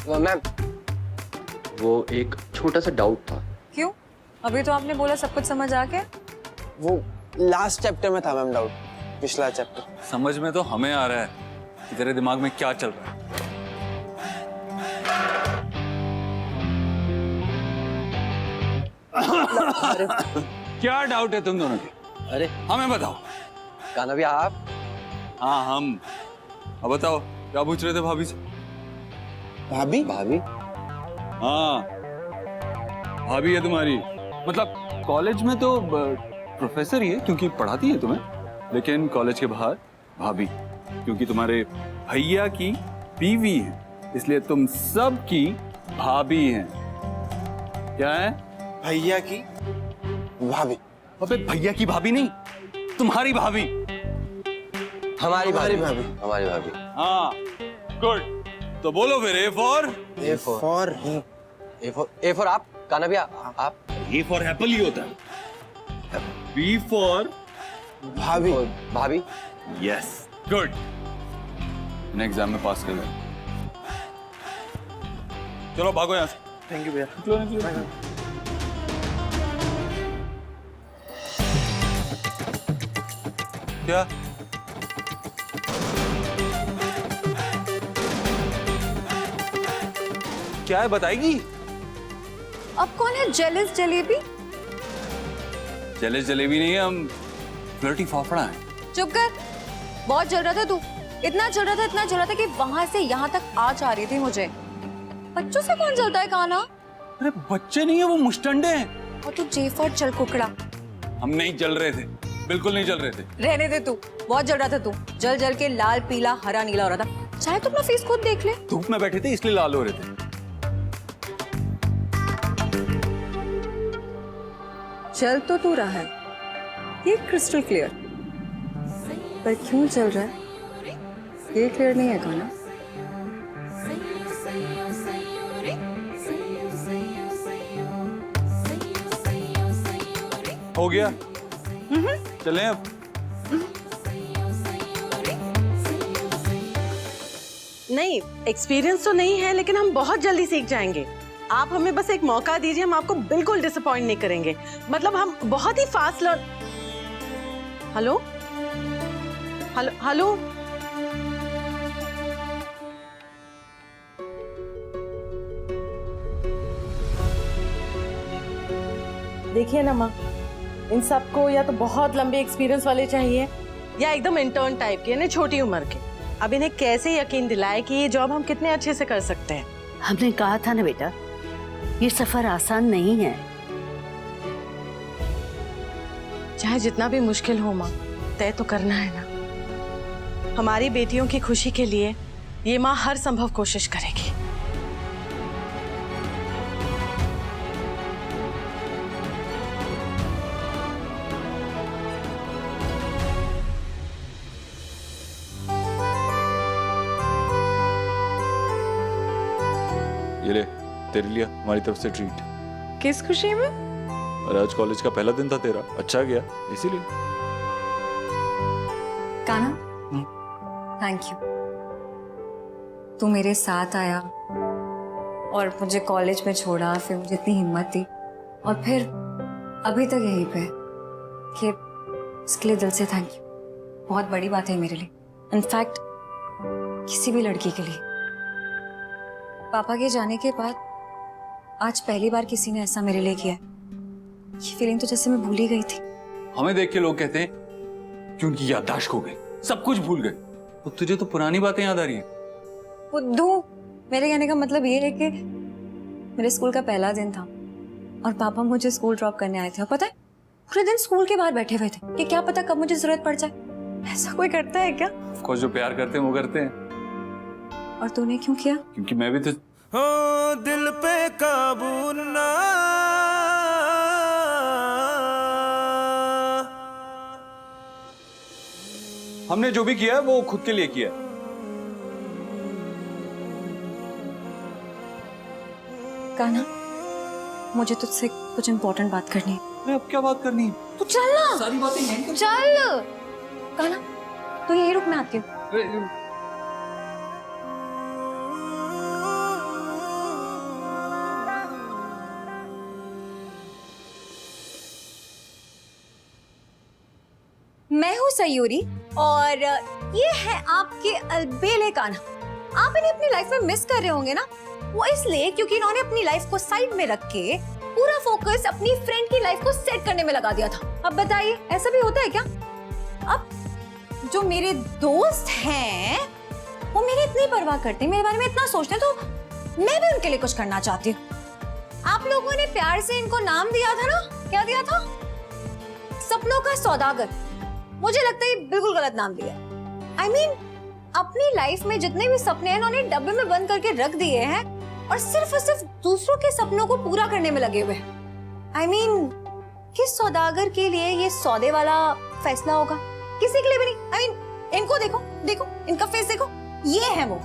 Ma'am, वो एक छोटा सा डाउट था। क्यों? अभी तो आपने बोला सब कुछ समझ आ गया। वो लास्ट चैप्टर में था मैम डाउट, पिछला चैप्टर। समझ में तो हमें आ रहा है कि तेरे दिमाग में क्या चल रहा है। क्या डाउट है तुम दोनों की? अरे हमें बताओ। कान्हा भैया आप? हाँ हम। अब बताओ क्या पूछ रहे थे भाभी से? भाभी? भाभी? हाँ भाभी है तुम्हारी। मतलब कॉलेज में तो प्रोफेसर ही है क्योंकि पढ़ाती है तुम्हें, लेकिन कॉलेज के बाहर भाभी क्योंकि तुम्हारे भैया की बीवी है, इसलिए तुम सब की भाभी हैं। क्या है? भैया की भाभी। अबे भैया की भाभी नहीं, तुम्हारी भाभी। हमारी हमारी भाभी। भाभी। हमारी भाभी। हाँ गुड। तो बोलो फिर ए फॉर? ए फॉर आप? कान्हा भैया आप? ए फॉर एप्पल ही होता है। बी फॉर भाभी। भाभी? Yes good. एग्जाम में पास कर गए। चलो भागो यहाँ से। थैंक यू भैया। क्या? क्या है बताएगी? अब कौन है जेलस जलेबी? जलेस जलेबी नहीं है, हम फ्लर्टी फाफड़ा है। चुप कर। बहुत जल रहा था तू, इतना जल रहा था, इतना जल रहा था कि वहां से यहाँ तक आ जा रही थी मुझे। बच्चों से कौन जलता है कान्हा? अरे बच्चे नहीं है, वो मुस्टंडे हैं। और तू जे फॉर चल कुकड़ा। हम नहीं जल रहे थे, बिल्कुल नहीं जल रहे थे। रहने दे तू, बहुत जल रहा था तू। जल जल के लाल पीला हरा नीला हो रहा था। चाहे तो अपना फेस खुद देख ले। धूप में बैठे थे इसलिए लाल हो रहे थे। चल तो तू रहा है, ये क्रिस्टल क्लियर, पर क्यों चल रहा है ये क्लियर नहीं है कान्हा। हो गया? चलें अब? नहीं, एक्सपीरियंस तो नहीं है, लेकिन हम बहुत जल्दी सीख जाएंगे। आप हमें बस एक मौका दीजिए, हम आपको बिल्कुल डिसअपॉइंट नहीं करेंगे। मतलब हम बहुत ही fast learn. Hello hello hello. देखिए ना माँ, इन सबको या तो बहुत लंबे एक्सपीरियंस वाले चाहिए या एकदम इंटर्न टाइप के, यानी छोटी उम्र के। अब इन्हें कैसे यकीन दिलाए कि ये जॉब हम कितने अच्छे से कर सकते हैं। हमने कहा था ना बेटा, ये सफर आसान नहीं है। चाहे जितना भी मुश्किल हो माँ, तय तो करना है ना। हमारी बेटियों की खुशी के लिए ये माँ हर संभव कोशिश करेगी। ये ले तेरे लिए हमारी तरफ से ट्रीट। किस खुशी में? और आज कॉलेज का पहला दिन था तेरा, अच्छा गया इसीलिए। Kanha, thank you. तू मेरे साथ आया और मुझे कॉलेज में छोड़ा, फिर मुझे इतनी हिम्मत दी और फिर अभी तक यहीं पे कि इसके लिए दिल से थैंक यू। बहुत बड़ी बात है मेरे लिए, इनफैक्ट किसी भी लड़की के लिए। पापा के जाने के बाद आज पहली बार किसी ने ऐसा मेरे लिए किया। ये फीलिंग तो जैसे मैं भूल ही गई थी। हमें देख के लोग कहते हैं कि उनकी याददाश्त खो गई, सब कुछ भूल गए। तो तुझे तो पुरानी बातें याद आ रही हैं। बुद्धू, मेरे कहने का मतलब ये है कि मेरे स्कूल का पहला दिन था और पापा मुझे स्कूल ड्रॉप करने आए थे। और पता है, पूरे दिन स्कूल के बाहर बैठे हुए थे कि क्या पता कब मुझे जरूरत पड़ जाए। ऐसा कोई करता है क्या? ऑफ कोर्स, जो प्यार करते हैं वो करते हैं। और तूने क्यों किया? क्योंकि मैं भी तो हो दिल पे काबू ना, हमने जो भी किया है वो खुद के लिए किया है। कान्हा, मुझे तुझसे कुछ इम्पोर्टेंट बात करनी है। मैं अब क्या बात करनी है? तू चल ना। सारी बातें हैं। चल कान्हा, तू यही रुक, मैं आती हूँ। हूँ सयूरी और ये है आपके अलबेले कान्हा। आप इन्हें अपनी लाइफ में मिस कर रहे होंगे ना, वो इसलिए क्योंकि इन्होंने अपनी लाइफ को साइड में रख के पूरा फोकस अपनी फ्रेंड की लाइफ को सेट करने में लगा दिया था। अब बताइए ऐसा भी होता है क्या? अब जो मेरे दोस्त हैं वो मेरी इतनी परवाह करते हैं, मेरे बारे में इतना सोचते हैं, तो मैं भी उनके लिए कुछ करना चाहती हूँ। आप लोगों ने प्यार से इनको नाम दिया था ना, क्या दिया था? सपनों का सौदागर। मुझे लगता है ये बिल्कुल गलत नाम दिया। I mean, अपनी लाइफ में जितने भी सपने हैं इन्होंने डब्बे में बंद करके रख दिए हैं और सिर्फ दूसरों के सपनों को पूरा करने में लगे हुए हैं। I mean, किस सौदागर के लिए ये सौदे वाला फैसला होगा? किसी के लिए भी नहीं। I mean, इनको देखो, देखो इनका फेस देखो, ये है वो।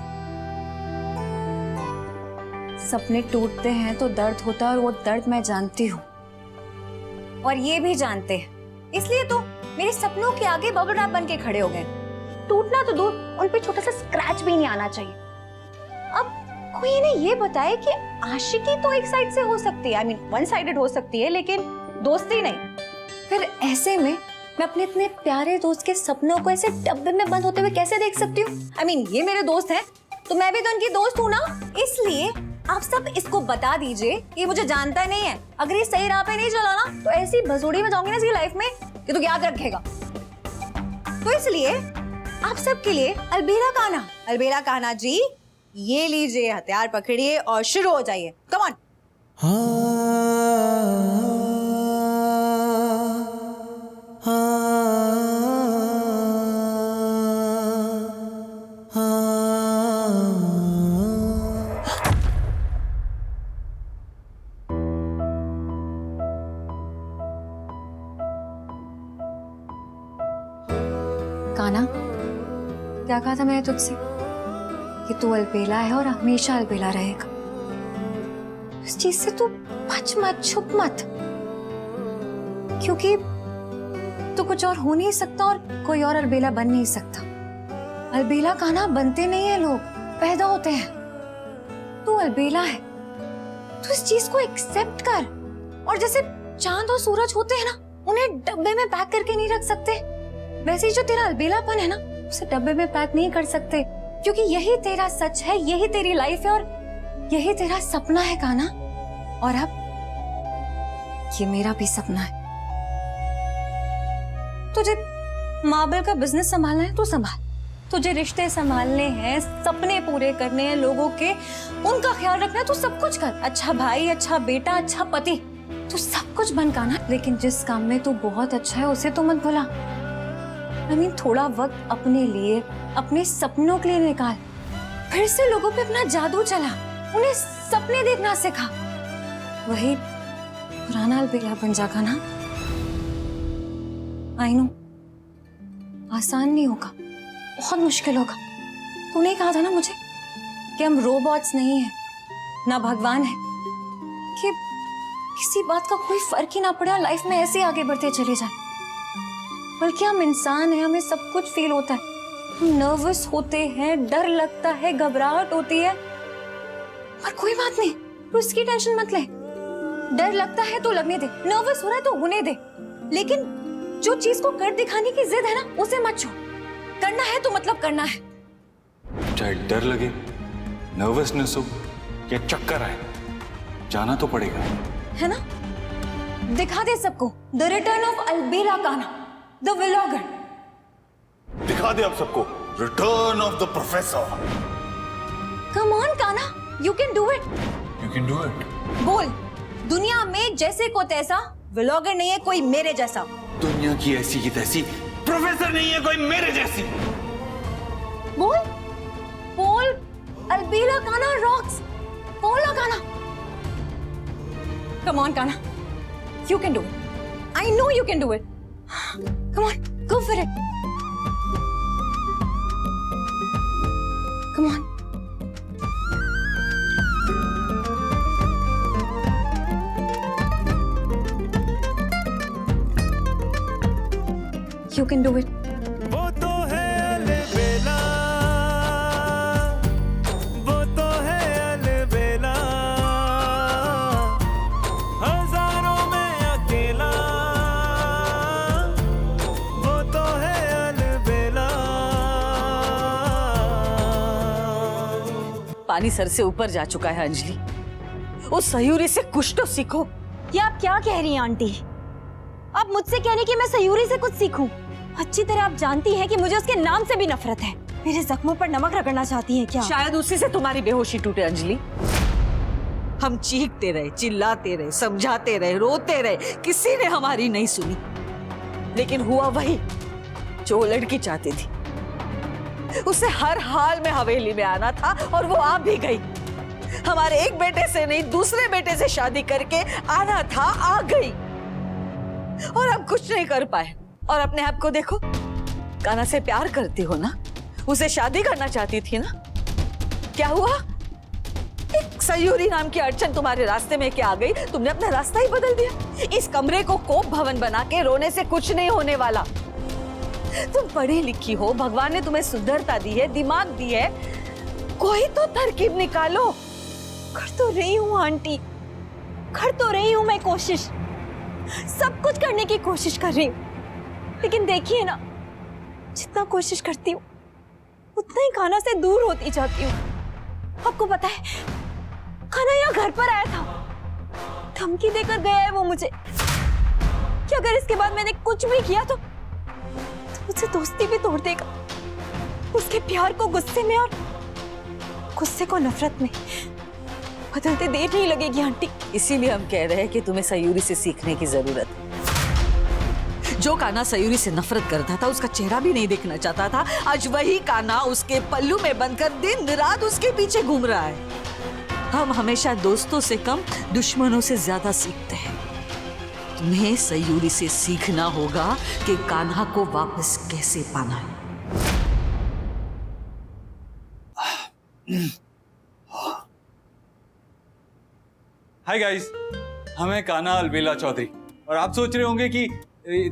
सपने टूटते हैं तो दर्द होता है और वो दर्द मैं जानती हूँ और ये भी जानते हैं, इसलिए तो मेरे सपनों के आगे बबल रैप बन के खड़े हो गए। टूटना तो दूर, उन पे छोटा सा स्क्रैच भी नहीं आना चाहिए। अब कोई इन्हें ये बताए कि आशिकी तो एक साइड से हो सकती है, I mean, वन साइडेड हो सकती है, लेकिन दोस्ती नहीं। फिर ऐसे में मैं अपने इतने प्यारे दोस्त के सपनों को ऐसे डब्बे में बंद होते हुए कैसे देख सकती हूँ? I mean, ये मेरे दोस्त हैं तो मैं भी तो उनकी दोस्त हूँ ना। इसलिए आप सब इसको बता दीजिए, ये मुझे जानता नहीं है। अगर ये सही राह पे नहीं चला ना तो ऐसी भसोड़ी में जाऊंगी ना इसकी लाइफ में कि तो याद रखेगा। तो इसलिए आप सबके लिए अलबेला कान्हा, अलबेला कान्हा जी, ये लीजिए, हथियार पकड़िए और शुरू हो जाइए। Come on. कान्हा, क्या कहा था मैंने तुझसे कि तू अलबेला है और हमेशा अलबेला रहेगा। इस चीज से तू बच मत, छुप मत, क्योंकि तू कुछ और हो नहीं सकता और कोई और अलबेला बन नहीं सकता। अलबेला कान्हा बनते नहीं है लोग, पैदा होते हैं। तू अलबेला है, तू इस चीज को एक्सेप्ट कर। और जैसे चांद और सूरज होते हैं ना, उन्हें डब्बे में पैक करके नहीं रख सकते, वैसे ही जो तेरा अलबेलापन है ना, उसे डब्बे में पैक नहीं कर सकते, क्योंकि यही तेरा सच है, यही तेरी लाइफ है और यही तेरा सपना है कान्हा। और अब ये मेरा भी सपना है। तुझे मार्बल का बिजनेस संभालना है तो संभाल, तुझे रिश्ते संभालने हैं, सपने पूरे करने हैं लोगों के, उनका ख्याल रखना है, तू सब कुछ कर। अच्छा भाई, अच्छा बेटा, अच्छा पति, तू सब कुछ बन कान्हा। लेकिन जिस काम में तू बहुत अच्छा है उसे तो मत भुला। I mean, थोड़ा वक्त अपने लिए, अपने सपनों के लिए निकाल। फिर से लोगों पे अपना जादू चला, उन्हें सपने देखना सिखा। वही पुराना अलबेला बन जा कान्हा। आई नो, आसान नहीं होगा, बहुत मुश्किल होगा। तूने कहा था ना मुझे कि हम रोबोट्स नहीं हैं, ना भगवान है, कि किसी बात का कोई फर्क ही ना पड़े और लाइफ में ऐसे आगे बढ़ते चले जाए। बल्कि हम इंसान हैं, हमें सब कुछ फील होता है, हम नर्वस होते हैं, डर लगता है, घबराहट होती है, पर कोई बात नहीं, तू इसकी टेंशन मत ले। डर लगता है तो लगने दे, नर्वस हो रहा है तो होने दे, लेकिन जो चीज को कर दिखाने की जिद है ना, उसे मत छोड़। करना है तो मतलब करना है। चाहे डर लगे, नर्वसनेस हो या चक्कर आए, जाना तो पड़ेगा, है ना? दिखा दे सबको the return of Albela Kanha, the vlogger. दिखा दे आप सबको return of the professor. Come on Kanha, you can do it. You can do it. बोल, दुनिया में जैसे को तैसा व्लॉगर नहीं है कोई मेरे जैसा। दुनिया की ऐसी की तैसी प्रोफेसर नहीं है कोई मेरे जैसी। बोल बोल, अलबेला कान्हा रॉक्स। बोल ना Kanha. Come on Kanha, you can do it. I know you can do it. Come on, go for it. Come on. You can do it. वो तो है अलबेला, वो तो है अलबेला, हजारों में अकेला, वो तो है पानी सर से ऊपर जा चुका है अंजलि। उस सयूरी से कुछ तो सीखो। ये आप क्या कह रही हैं आंटी? आप मुझसे कह रही कि मैं सयूरी से कुछ सीखूं? अच्छी तरह आप जानती हैं कि मुझे उसके नाम से भी नफरत है। मेरे जख्मों पर नमक रगड़ना चाहती हैं क्या? शायद उसी से तुम्हारी बेहोशी टूटे अंजलि। हम चीखते रहे, चिल्लाते रहे, समझाते रहे, रोते रहे, किसी ने हमारी नहीं सुनी। लेकिन हुआ वही जो वो लड़की चाहती थी। उसे हर हाल में हवेली में आना था और वो आ भी गई। हमारे एक बेटे से नहीं, दूसरे बेटे से शादी करके आना था, आ गई। और अब कुछ नहीं कर पाए। और अपने आप को देखो, कान्हा से प्यार करती हो ना, उसे शादी करना चाहती थी ना, क्या हुआ? एक सयूरी नाम की अड़चन तुम्हारे रास्ते में क्या आ गई? तुमने अपना रास्ता ही बदल दिया। इस कमरे को कोप भवन बना के रोने से कुछ नहीं होने वाला। तुम पढ़ी लिखी हो, भगवान ने तुम्हें सुंदरता दी है, दिमाग दी है, कोई तो तरकीब निकालो। कर तो रही हूँ आंटी, कर तो रही हूँ मैं कोशिश, सब कुछ करने की कोशिश कर रही हूँ। लेकिन देखिए ना, जितना कोशिश करती हूँ उतना ही कान्हा से दूर होती जाती हूँ। आपको पता है, कान्हा यहाँ घर पर आया था, धमकी देकर गया है वो मुझे कि अगर इसके बाद मैंने कुछ भी किया तो मुझसे दोस्ती भी तोड़ देगा। उसके प्यार को गुस्से में और गुस्से को नफरत में बदलते देर नहीं लगेगी आंटी। इसीलिए हम कह रहे हैं कि तुम्हें सयूरी से सीखने की जरूरत है। जो कान्हा सयूरी से नफरत करता था, उसका चेहरा भी नहीं देखना चाहता था, आज वही कान्हा उसके पल्लू में बंधकर दिन रात उसके पीछे घूम रहा है। हम हमेशा दोस्तों से कम दुश्मनों से ज्यादा सीखते हैं। तुम्हें सयूरी से सीखना होगा कि कान्हा को वापस कैसे पाना है। हाय गाइस, हम हैं कान्हा अलबेला चौधरी। और आप सोच रहे होंगे कि नहीं,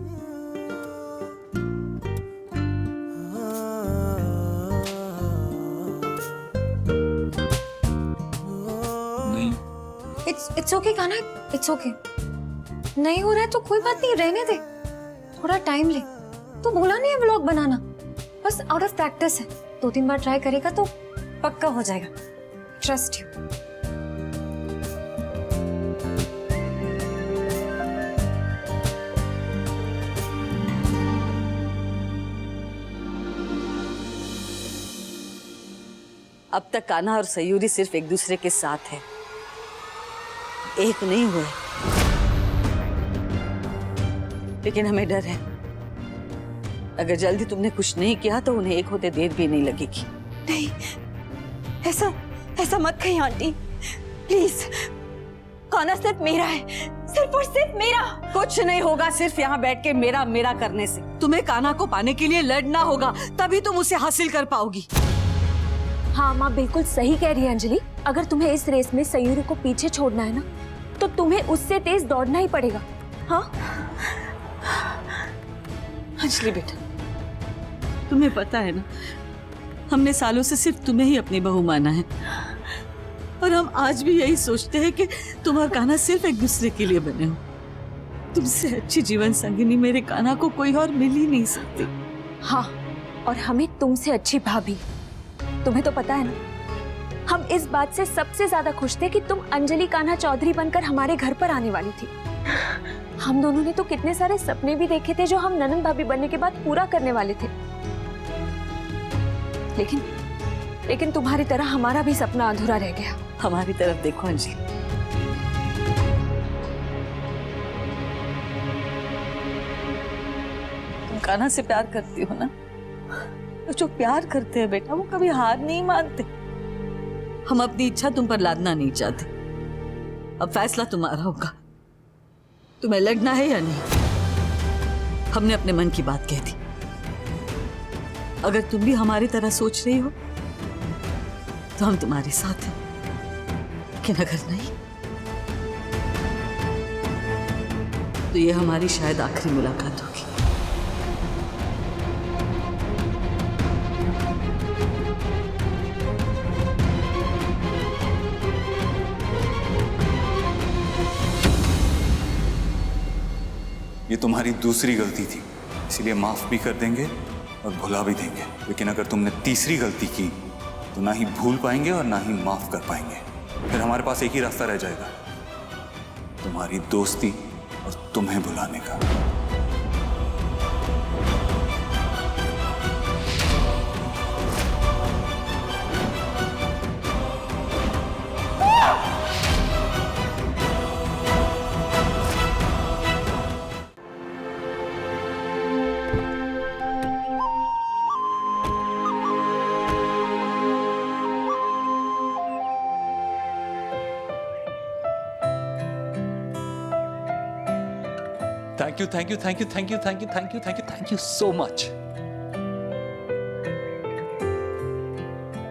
it's okay Kanha, it's okay. नहीं हो रहा है तो कोई बात नहीं, रहने दे, थोड़ा टाइम ले। तो बोला नहीं है व्लॉग बनाना, बस आउट ऑफ प्रैक्टिस है। 2-3 बार ट्राई करेगा तो पक्का हो जाएगा, ट्रस्ट यू। अब तक कान्हा और सयूरी सिर्फ एक दूसरे के साथ है, एक नहीं हुए। लेकिन हमें डर है, अगर जल्दी तुमने कुछ नहीं किया तो उन्हें एक होते देर भी नहीं लगेगी। नहीं, ऐसा मत कहिए आंटी, प्लीज। कान्हा सिर्फ मेरा है, सिर्फ और सिर्फ मेरा। कुछ नहीं होगा सिर्फ यहाँ बैठ के मेरा मेरा करने से। तुम्हें कान्हा को पाने के लिए लड़ना होगा, तभी तुम उसे हासिल कर पाओगी। हाँ माँ, बिल्कुल सही कह रही है अंजलि। अगर तुम्हें इस रेस में सयूरी को पीछे छोड़ना है ना, तो तुम्हें उससे तेज दौड़ना ही पड़ेगा। हाँ अंजलि बेटा, तुम्हें पता है ना, हमने सालों से सिर्फ तुम्हें ही अपनी बहू माना है। और हम आज भी यही सोचते हैं कि तुम और कान्हा सिर्फ एक दूसरे के लिए बने हो। तुमसे अच्छी जीवन संगिनी मेरे कान्हा को कोई और मिल ही नहीं सकती। हाँ, और हमें तुमसे अच्छी भाभी। तुम्हें तो पता है ना, हम इस बात से सबसे ज्यादा खुश थे कि तुम अंजलि कान्हा चौधरी बनकर हमारे घर पर आने वाली थी। हम दोनों ने तो कितने सारे सपने भी देखे थे जो हम ननंद भाभी बनने के बाद पूरा करने वाले थे। लेकिन तुम्हारी तरह हमारा भी सपना अधूरा रह गया। हमारी तरफ देखो अंजलि, तुम कान्हा से प्यार करती हो ना, तो जो प्यार करते हैं बेटा वो कभी हार नहीं मानते। हम अपनी इच्छा तुम पर लादना नहीं चाहते। अब फैसला तुम्हारा होगा, तुम्हें लड़ना है या नहीं। हमने अपने मन की बात कह दी। अगर तुम भी हमारी तरह सोच रही हो तो हम तुम्हारे साथ हैं, लेकिन अगर नहीं तो ये हमारी शायद आखिरी मुलाकात होगी। ये तुम्हारी दूसरी गलती थी, इसीलिए माफ भी कर देंगे और भुला भी देंगे। लेकिन अगर तुमने तीसरी गलती की तो ना ही भूल पाएंगे और ना ही माफ कर पाएंगे। फिर हमारे पास एक ही रास्ता रह जाएगा, तुम्हारी दोस्ती और तुम्हें बुलाने का। Thank you so much.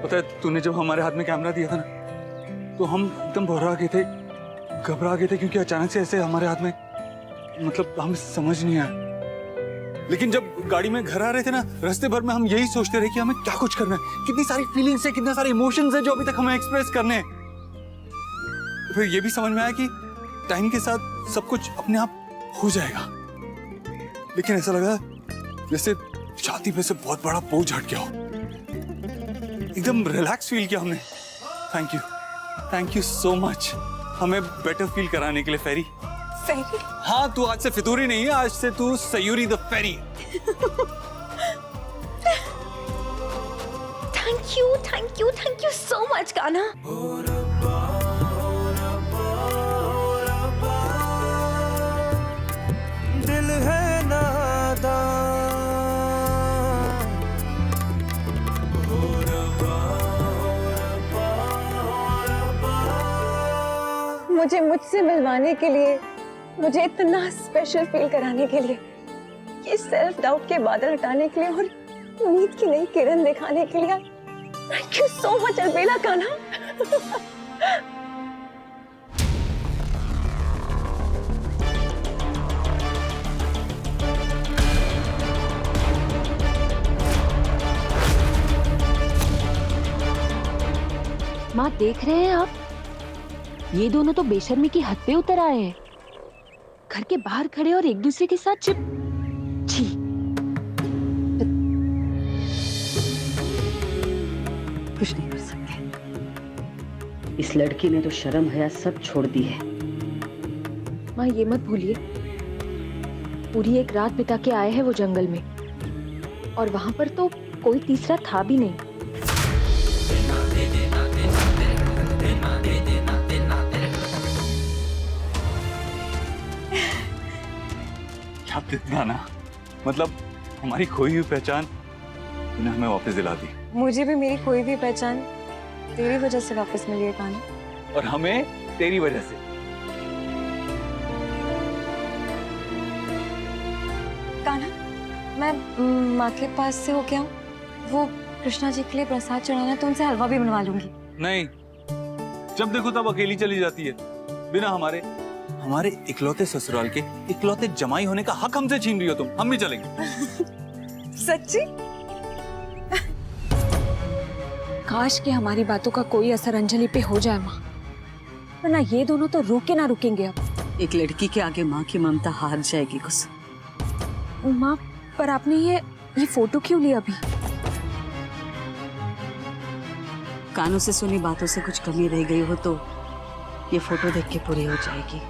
पता है, तूने जब हमारे हाथ में कैमरा दिया था ना, तो हम एकदम घबरा गए थे क्योंकि अचानक से ऐसे हमारे हाथ में, मतलब हमें समझ नहीं आया। लेकिन जब गाड़ी में घर आ रहे थे ना, रास्ते भर में हम यही सोचते रहे कि हमें क्या कुछ करना है, कितनी सारी फीलिंग्स है, कितने सारे इमोशंस है जो अभी तक हमें एक्सप्रेस करने हैं। फिर ये भी समझ में आया कि टाइम के साथ सब कुछ अपने आप हो जाएगा। लेकिन ऐसा लगा जैसे छाती पे से बहुत बड़ा बोझ हट गया हो, एकदम रिलैक्स फील किया हमने। थैंक यू सो मच हमें बेटर फील कराने के लिए फेरी। फेरी? हाँ, तू आज से फितूरी नहीं है, आज से तू सयूरी द फेरी। Thank you so much Kanha. दिल है नादान, मुझे मुझसे मिलवाने के लिए, मुझे इतना स्पेशल फील कराने के लिए, ये सेल्फ डाउट के बादल हटाने के लिए और उम्मीद की नई किरण दिखाने के लिए, थैंक यू सो मच अलबेला कान्हा। माँ देख रहे हैं आप, ये दोनों तो बेशर्मी की हद पे उतर आए हैं। घर के बाहर खड़े और एक दूसरे के साथ छी। कुछ नहीं कर सकते, इस लड़की ने तो शर्म हया सब छोड़ दी है। माँ ये मत भूलिए, पूरी एक रात बिता के आए हैं वो जंगल में, और वहां पर तो कोई तीसरा था भी नहीं। गाना, मतलब हमारी खोई हुई पहचान तूने हमें वापस दिला दी। मुझे भी मेरी कोई भी पहचान तेरी वजह से वापस मिली है कान्हा, और हमें तेरी वजह से। कान्हा, मैं माँ के पास से होके आऊँ, वो कृष्णा जी के लिए प्रसाद चढ़ाना, तो उनसे हलवा भी बनवा लूंगी। नहीं, जब देखो तब अकेली चली जाती है, बिना हमारे इकलौते ससुराल के इकलौते जमाई होने का हक हमसे छीन रही हो तुम। हम भी चलेंगे। सच्ची? काश कि हमारी बातों का कोई असर अंजलि पे हो जाए माँ, वरना ये दोनों तो रुके ना रुकेंगे अब। एक लड़की के आगे माँ की ममता हार जाएगी कुछ। माँ, पर आपने ये फोटो क्यों ली अभी? कानों से सुनी बातों से कुछ कमी रह गई हो तो ये फोटो देख के पूरी हो जाएगी।